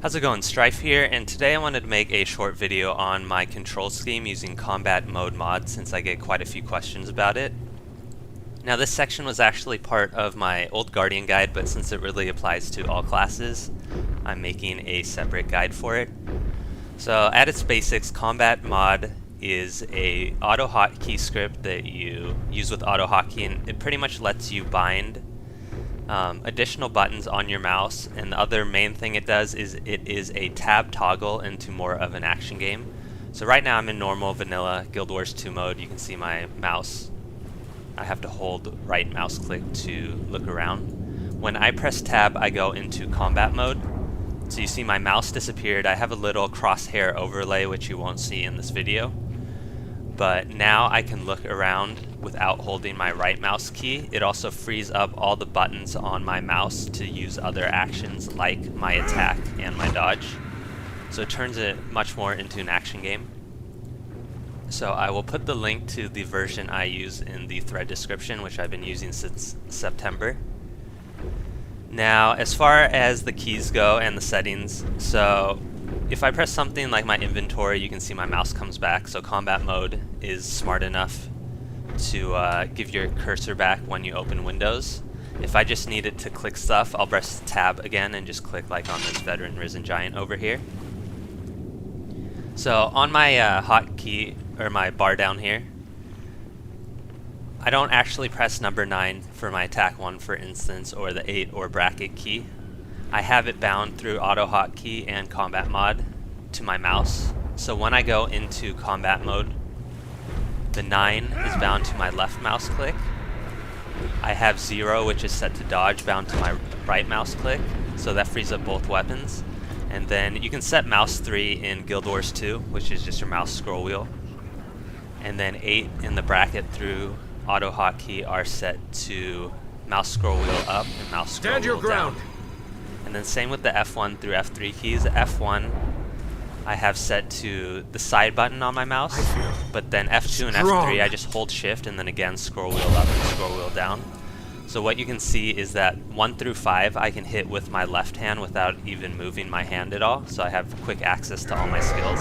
How's it going? Strife here, and today I wanted to make a short video on my control scheme using combat mode mod since I get quite a few questions about it. Now this section was actually part of my old Guardian guide, but since it really applies to all classes, I'm making a separate guide for it. So at its basics, combat mod is a auto hotkey script that you use with auto hotkey, and it pretty much lets you bind additional buttons on your mouse, and the other main thing it does is it is a tab toggle into more of an action game. So right now I'm in normal vanilla Guild Wars 2 mode. You can see my mouse. I have to hold right mouse click to look around. When I press tab, I go into combat mode. So you see my mouse disappeared. I have a little crosshair overlay which you won't see in this video. But now I can look around without holding my right mouse key. It also frees up all the buttons on my mouse to use other actions like my attack and my dodge. So it turns it much more into an action game. So I will put the link to the version I use in the thread description, which I've been using since September. Now, as far as the keys go and the settings, so if I press something like my inventory, you can see my mouse comes back. So combat mode is smart enough to give your cursor back when you open Windows. If I just need it to click stuff, I'll press tab again and just click like on this veteran risen giant over here. So on my hotkey, or my bar down here, I don't actually press number 9 for my attack 1, for instance, or the 8 or bracket key. I have it bound through auto hotkey and combat mod to my mouse. So when I go into combat mode, the 9 is bound to my left mouse click. I have 0, which is set to dodge, bound to my right mouse click, so that frees up both weapons. And then you can set mouse 3 in Guild Wars 2, which is just your mouse scroll wheel. And then 8 in the bracket through auto hotkey are set to mouse scroll wheel up and mouse scroll wheel down. And then same with the F1 through F3 keys. F1 I have set to the side button on my mouse, but then F2 and F3 I just hold shift and then again scroll wheel up and scroll wheel down. So what you can see is that 1 through 5 I can hit with my left hand without even moving my hand at all, so I have quick access to all my skills.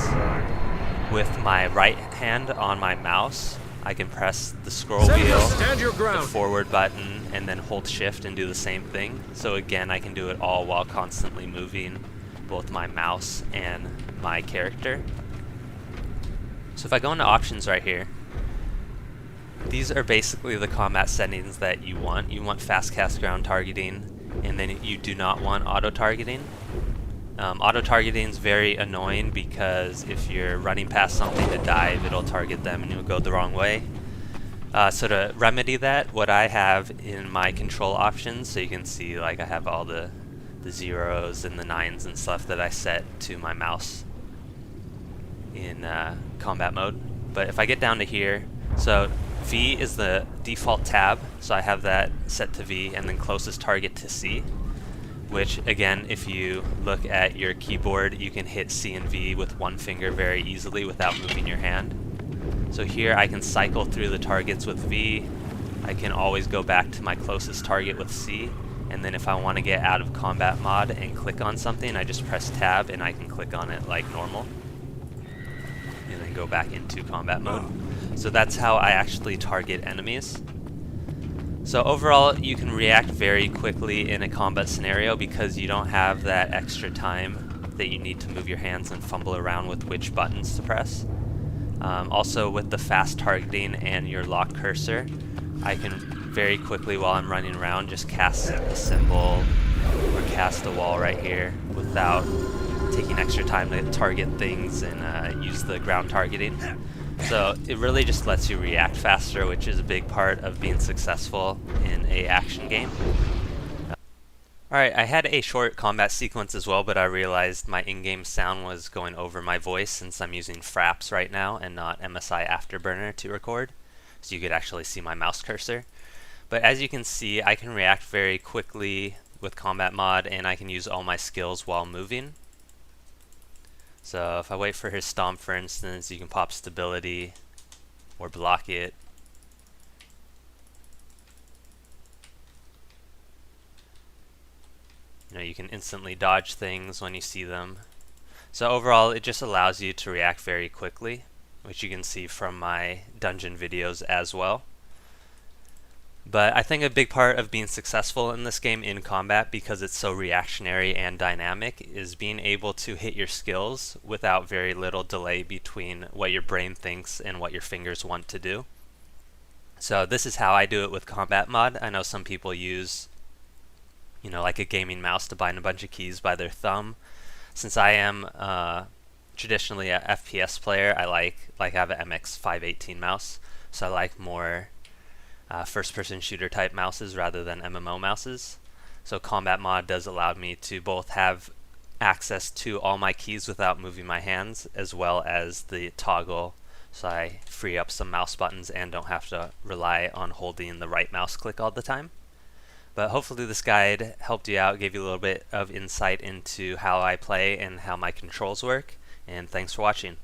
With my right hand on my mouse, I can press the scroll wheel, the forward button, and then hold shift and do the same thing. So again, I can do it all while constantly moving both my mouse and my character. So if I go into options right here, these are basically the combat settings that you want. You want fast cast ground targeting, and then you do not want auto targeting. Auto targeting is very annoying because if you're running past something to dive, it'll target them and you'll go the wrong way. So to remedy that, what I have in my control options, so you can see like I have all the 0s and the 9s and stuff that I set to my mouse in combat mode. But if I get down to here, so V is the default tab, so I have that set to V, and then closest target to C. Which again, if you look at your keyboard, you can hit C and V with one finger very easily without moving your hand. So here I can cycle through the targets with V. I can always go back to my closest target with C. And then if I want to get out of combat mod and click on something, I just press tab and I can click on it like normal. And then go back into combat mode. So that's how I actually target enemies. So overall, you can react very quickly in a combat scenario because you don't have that extra time that you need to move your hands and fumble around with which buttons to press. Also with the fast targeting and your lock cursor, I can very quickly while I'm running around just cast a symbol or cast a wall right here without taking extra time to target things and use the ground targeting. So it really just lets you react faster, which is a big part of being successful in a action game. Alright, I had a short combat sequence as well, but I realized my in-game sound was going over my voice since I'm using Fraps right now and not MSI Afterburner to record, so you could actually see my mouse cursor. But as you can see, I can react very quickly with combat mod, and I can use all my skills while moving. So if I wait for his stomp, for instance, you can pop stability or block it. You can instantly dodge things when you see them. So overall, it just allows you to react very quickly, which you can see from my dungeon videos as well. But I think a big part of being successful in this game in combat, because it's so reactionary and dynamic, is being able to hit your skills without very little delay between what your brain thinks and what your fingers want to do. So this is how I do it with combat mod. I know some people use, like a gaming mouse to bind a bunch of keys by their thumb. Since I am traditionally a FPS player, I like have an MX 518 mouse, so I like more first-person shooter type mouses rather than MMO mouses. So combat mod does allow me to both have access to all my keys without moving my hands, as well as the toggle, so I free up some mouse buttons and don't have to rely on holding the right mouse click all the time. But hopefully this guide helped you out, gave you a little bit of insight into how I play and how my controls work, and thanks for watching.